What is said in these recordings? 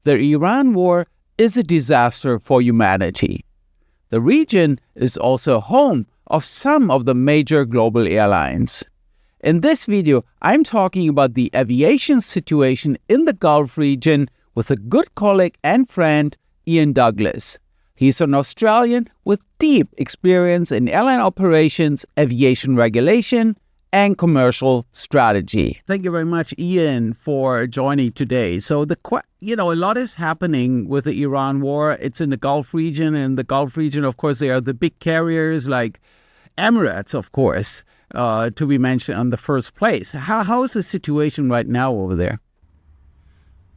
the Iran war is a disaster for humanity. The region is also home of some of the major global airlines. In this video, I'm talking about the aviation situation in the Gulf region with a good colleague and friend, Ian Douglas. He's an Australian with deep experience in airline operations, aviation regulation, and commercial strategy. Thank you very much, Ian, for joining today. So, a lot is happening with the Iran war. It's in the Gulf region, and the Gulf region, of course, there are the big carriers like Emirates, of course, to be mentioned in the first place. How is the situation right now over there?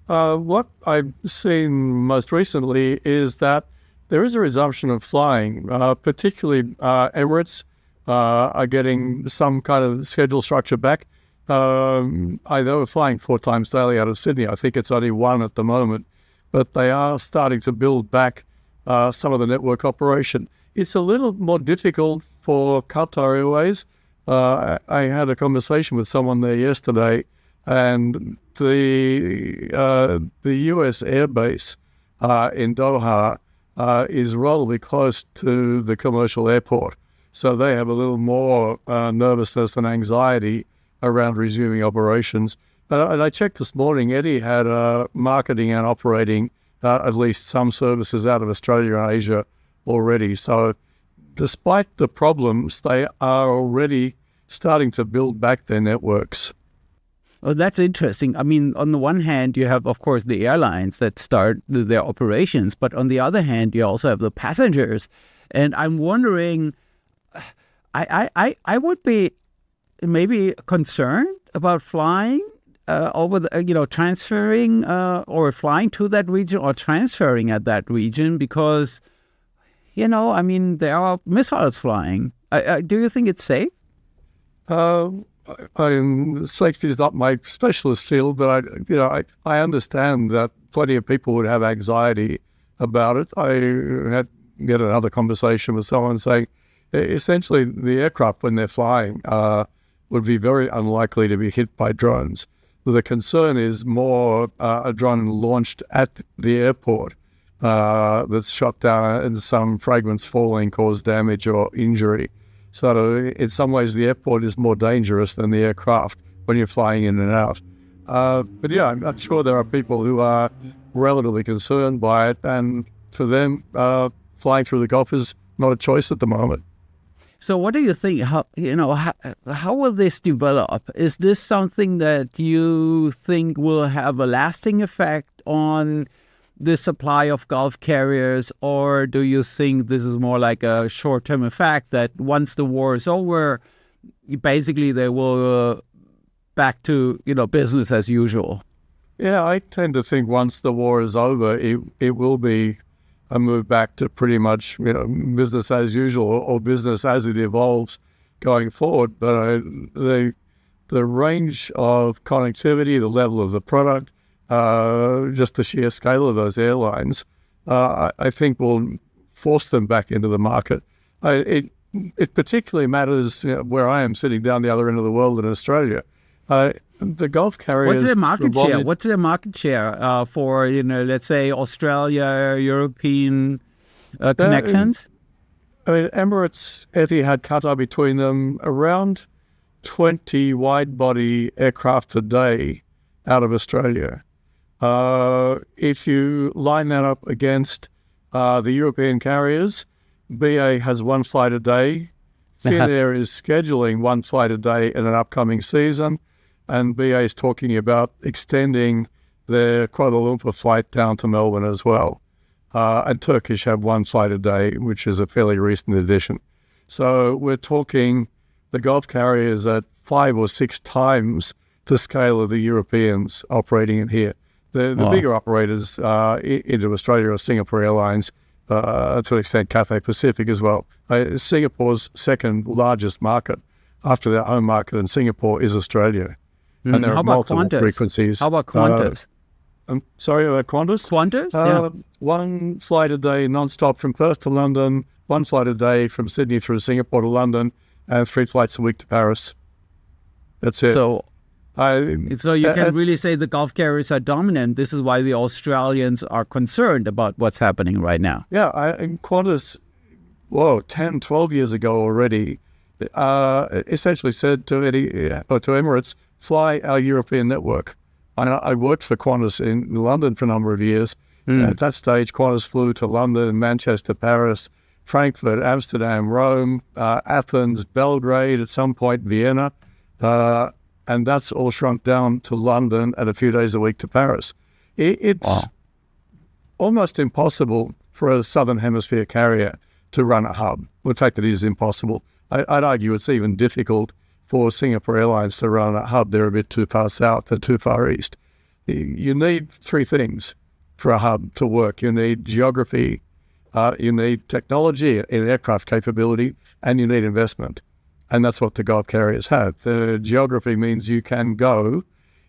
What I've seen most recently is that there is a resumption of flying, particularly Emirates are getting some kind of schedule structure back. They were flying 4 times daily out of Sydney. I think it's only 1 at the moment, but they are starting to build back some of the network operation. It's a little more difficult for Qatar Airways. I had a conversation with someone there yesterday, and the US airbase in Doha is relatively close to the commercial airport. So they have a little more nervousness and anxiety around resuming operations. And I checked this morning, Etihad marketing and operating at least some services out of Australia and Asia already. So despite the problems, they are already starting to build back their networks. Oh, that's interesting. I mean, on the one hand, you have, of course, the airlines that start their operations, but on the other hand, you also have the passengers. And I'm wondering, I would be maybe concerned about flying over the, transferring or flying to that region or transferring at that region because, there are missiles flying. Do you think it's safe? Safety is not my specialist field, but I understand that plenty of people would have anxiety about it. I had another conversation with someone saying, essentially, the aircraft when they're flying would be very unlikely to be hit by drones. The concern is more a drone launched at the airport that's shot down and some fragments falling cause damage or injury. So in some ways, the airport is more dangerous than the aircraft when you're flying in and out. But yeah, I'm sure there are people who are relatively concerned by it. And for them, flying through the Gulf is not a choice at the moment. So what do you think? How will this develop? Is this something that you think will have a lasting effect on the supply of Gulf carriers, or do you think this is more like a short-term effect that once the war is over, basically they will back to business as usual? Yeah, I tend to think once the war is over, it will be a move back to pretty much business as usual or business as it evolves going forward. But the range of connectivity, the level of the product, just the sheer scale of those airlines, I think will force them back into the market. It particularly matters where I am sitting down the other end of the world in Australia. The Gulf carriers... What's their market share? What's their market share for, let's say Australia, European connections? Emirates, Etihad, Qatar, between them, around 20 wide-body aircraft a day out of Australia. If you line that up against the European carriers, BA has 1 flight a day. Finnair is scheduling 1 flight a day in an upcoming season, and BA is talking about extending their Kuala Lumpur flight down to Melbourne as well. And Turkish have 1 flight a day, which is a fairly recent addition. So we're talking the Gulf carriers at 5 or 6 times the scale of the Europeans operating in here. The bigger operators into Australia are Singapore Airlines, to an extent Cathay Pacific as well. Singapore's second largest market after their home market in Singapore is Australia. And there are multiple frequencies. How about Qantas? I'm sorry, Qantas? Qantas, yeah. 1 flight a day non-stop from Perth to London, 1 flight a day from Sydney through Singapore to London, and 3 flights a week to Paris. That's it. So So you can really say the Gulf carriers are dominant. This is why the Australians are concerned about what's happening right now. Yeah, Qantas, 10, 12 years ago already, essentially said to Emirates, fly our European network. I worked for Qantas in London for a number of years. At that stage, Qantas flew to London, Manchester, Paris, Frankfurt, Amsterdam, Rome, Athens, Belgrade, at some point Vienna, and that's all shrunk down to London and a few days a week to Paris. It's almost impossible for a Southern Hemisphere carrier to run a hub. In fact, it is impossible. I'd argue it's even difficult for Singapore Airlines to run a hub. They're a bit too far south and too far east. You need three things for a hub to work. You need geography, you need technology and aircraft capability, and you need investment. And that's what the Gulf carriers have. The geography means you can go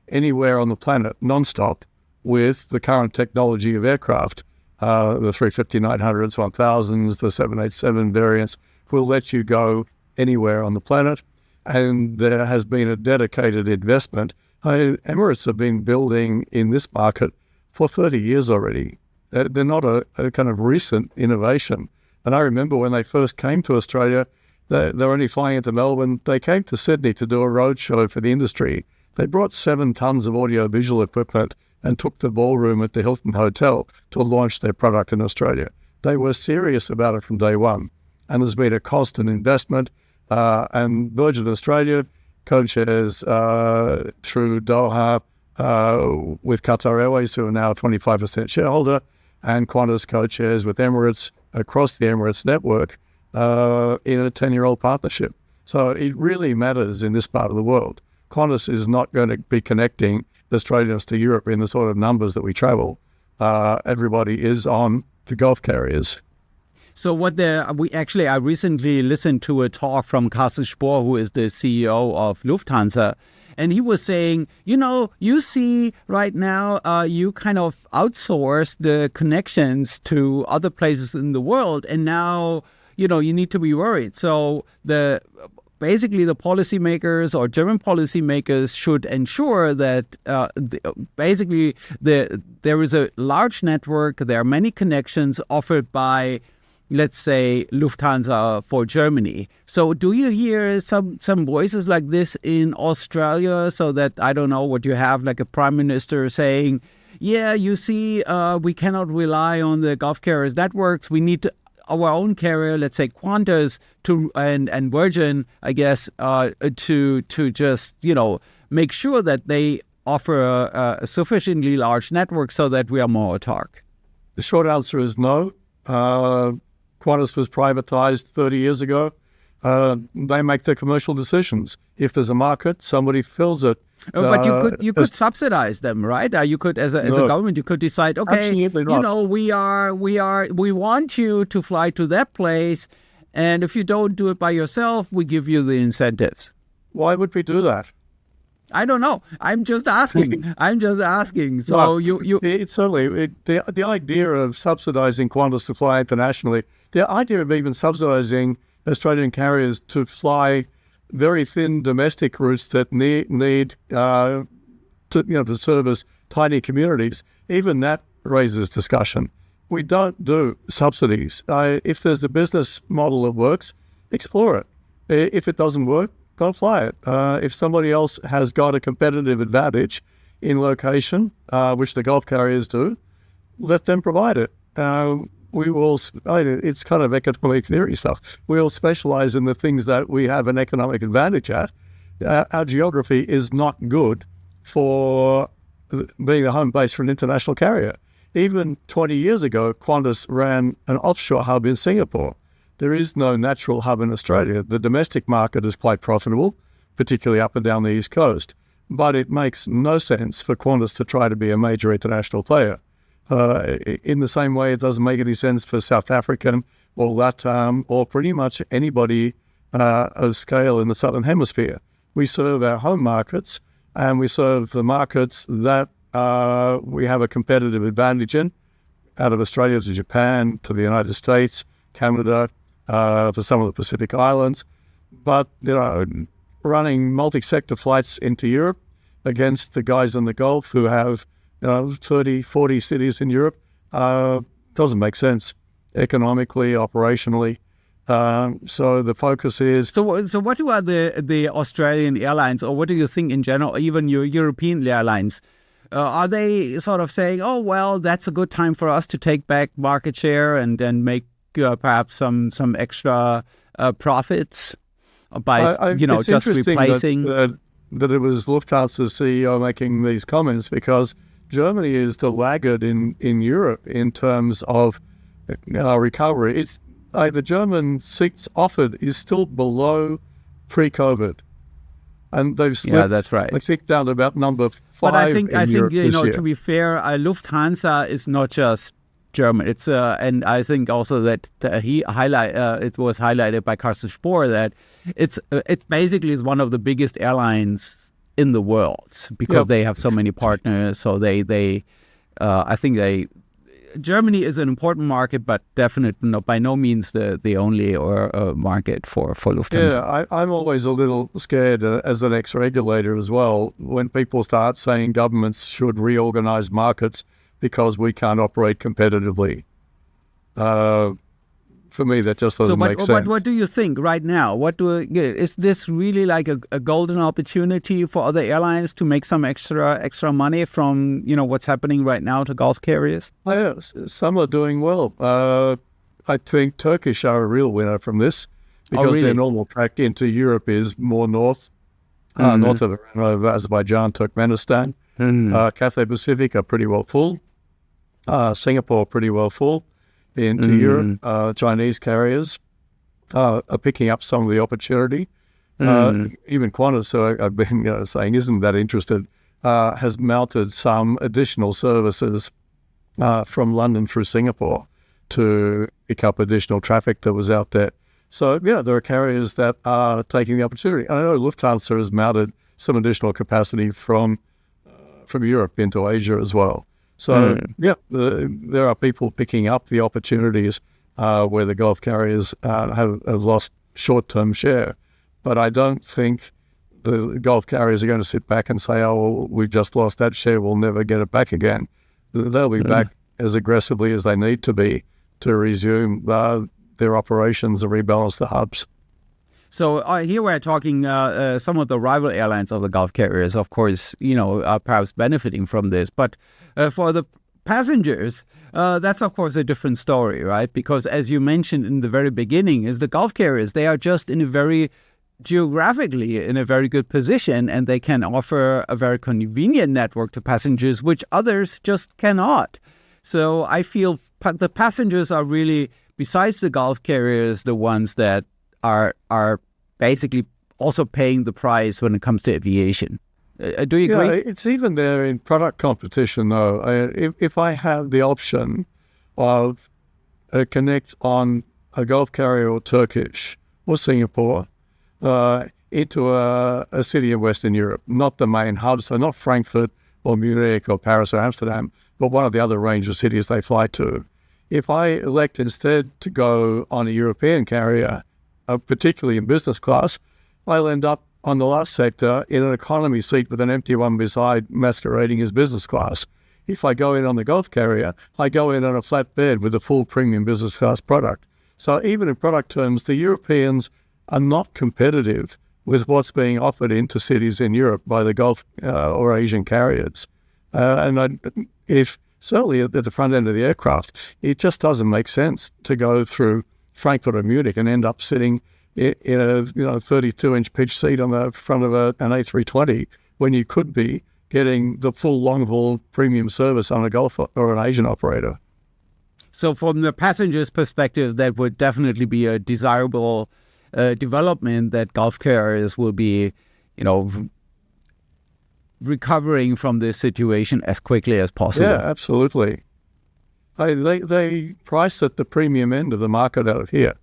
anywhere on the planet non-stop with the current technology of aircraft. The 350-900s, 1000s, the 787 variants will let you go anywhere on the planet. And there has been a dedicated investment. Emirates have been building in this market for 30 years already. They're not a kind of recent innovation. And I remember when they first came to Australia, they were only flying into Melbourne. They came to Sydney to do a roadshow for the industry. They brought 7 tons of audio-visual equipment and took the ballroom at the Hilton Hotel to launch their product in Australia. They were serious about it from day one. And there's been a constant investment. And Virgin Australia co-chairs through Doha with Qatar Airways, who are now a 25% shareholder, and Qantas co-chairs with Emirates across the Emirates network in a 10-year-old partnership. So it really matters in this part of the world. Qantas is not going to be connecting Australians to Europe in the sort of numbers that we travel. Everybody is on the Gulf carriers. So I recently listened to a talk from Carsten Spohr, who is the CEO of Lufthansa, and he was saying, you see right now you kind of outsource the connections to other places in the world, and now, you need to be worried. So basically the policymakers or German policymakers should ensure that there is a large network, there are many connections offered by, let's say, Lufthansa for Germany. So do you hear some voices like this in Australia, so that, I don't know, what you have, like a prime minister saying, yeah, you see, we cannot rely on the Gulf carriers networks. We need our own carrier, let's say Qantas, and Virgin, I guess, to just, make sure that they offer a sufficiently large network so that we are more autark? The short answer is no. Qantas was privatized 30 years ago. They make the commercial decisions. If there's a market, somebody fills it. But you could subsidize them, right? You could, as a government, you could decide, okay, we want you to fly to that place, and if you don't do it by yourself, we give you the incentives. Why would we do that? I don't know. I'm just asking. So it's certainly the idea of subsidizing Qantas to fly internationally, the idea of even subsidizing Australian carriers to fly very thin domestic routes that need to service tiny communities, even that raises discussion. We don't do subsidies. If there's a business model that works, explore it. If it doesn't work, don't fly it. If somebody else has got a competitive advantage in location, which the Gulf carriers do, let them provide it. It's kind of economic theory stuff. We all specialize in the things that we have an economic advantage at. Our geography is not good for being a home base for an international carrier. Even 20 years ago, Qantas ran an offshore hub in Singapore. There is no natural hub in Australia. The domestic market is quite profitable, particularly up and down the East Coast. But it makes no sense for Qantas to try to be a major international player. In the same way, it doesn't make any sense for South African or LATAM or pretty much anybody of scale in the Southern Hemisphere. We serve our home markets, and we serve the markets that we have a competitive advantage in, out of Australia to Japan, to the United States, Canada, for some of the Pacific Islands. But, running multi-sector flights into Europe against the guys in the Gulf who have 30, 40 cities in Europe doesn't make sense economically, operationally. So the focus is... So what do the Australian airlines, or what do you think in general, even your European airlines, are they sort of saying, oh, well, that's a good time for us to take back market share and then make perhaps some extra profits by, just replacing... That it was Lufthansa's CEO making these comments, because Germany is the laggard in Europe in terms of recovery. It's the German seats offered is still below pre-COVID, and they've slipped. Yeah, that's right. I think down to about number 5. But I think to be fair, Lufthansa is not just German. It's and I think also that it was highlighted by Carsten Spohr that it basically is one of the biggest airlines in the world because they have so many partners. So I think Germany is an important market, but definitely by no means the only market for Lufthansa. Yeah, I'm always a little scared as an ex-regulator as well when people start saying governments should reorganize markets because we can't operate competitively. For me, that just doesn't make sense. What do you think right now? Is this really like a golden opportunity for other airlines to make some extra money from what's happening right now to Gulf carriers? Yeah, some are doing well. I think Turkish are a real winner from this because their normal track into Europe is more north, north of Azerbaijan, Turkmenistan. Cathay Pacific are pretty well full. Singapore pretty well full. Into Europe, Chinese carriers are picking up some of the opportunity. Even Qantas, I've been saying isn't that interested, has mounted some additional services from London through Singapore to pick up additional traffic that was out there. So there are carriers that are taking the opportunity. I know Lufthansa has mounted some additional capacity from Europe into Asia as well. So, there are people picking up the opportunities where the Gulf carriers have lost short-term share. But I don't think the Gulf carriers are going to sit back and say, oh, well, we've just lost that share, we'll never get it back again. They'll be back as aggressively as they need to be to resume their operations and rebalance the hubs. So here we're talking some of the rival airlines of the Gulf carriers, of course, are perhaps benefiting from this. But for the passengers, that's, of course, a different story, right? Because as you mentioned in the very beginning, is the Gulf carriers, they are just geographically in a very good position, and they can offer a very convenient network to passengers, which others just cannot. So I feel the passengers are really, besides the Gulf carriers, the ones that are basically also paying the price when it comes to aviation. Do you agree? Yeah, it's even there in product competition, though. If I have the option of connect on a Gulf carrier or Turkish or Singapore into a city in Western Europe, not the main hub, so not Frankfurt or Munich or Paris or Amsterdam, but one of the other range of cities they fly to. If I elect instead to go on a European carrier, particularly in business class, I'll end up on the last sector in an economy seat with an empty one beside masquerading as business class. If I go in on the Gulf carrier, I go in on a flat bed with a full premium business class product. So even in product terms, the Europeans are not competitive with what's being offered into cities in Europe by the Gulf or Asian carriers. If certainly at the front end of the aircraft, it just doesn't make sense to go through Frankfurt or Munich and end up sitting in a 32-inch pitch seat on the front of an A320 when you could be getting the full long-haul premium service on a Gulf or an Asian operator. So from the passenger's perspective, that would definitely be a desirable development, that Gulf carriers will be, recovering from this situation as quickly as possible. Yeah, absolutely. They price at the premium end of the market out of here.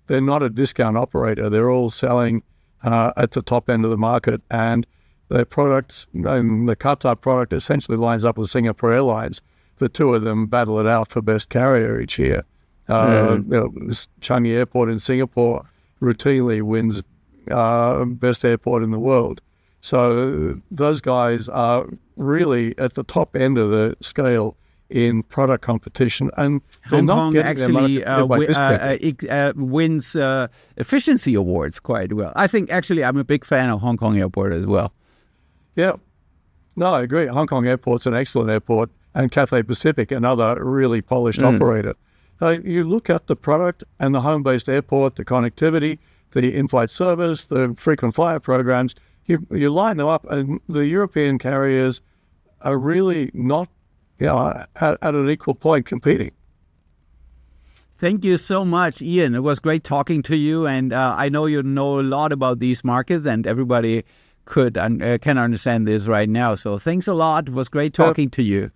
They're not a discount operator. They're all selling at the top end of the market, and their products, and the Qatar product essentially lines up with Singapore Airlines. The two of them battle it out for best carrier each year. This Changi Airport in Singapore routinely wins best airport in the world. So those guys are really at the top end of the scale in product competition, and they're Hong not Kong getting their money actually by this wins efficiency awards quite well. I think actually I'm a big fan of Hong Kong Airport as well. Yeah. No, I agree. Hong Kong Airport's an excellent airport, and Cathay Pacific, another really polished operator. You look at the product and the home-based airport, the connectivity, the in-flight service, the frequent flyer programs, you line them up, and the European carriers are really not at an equal point competing. Thank you so much, Ian. It was great talking to you, and I know you know a lot about these markets, and everybody can understand this right now. So thanks a lot. It was great talking to you.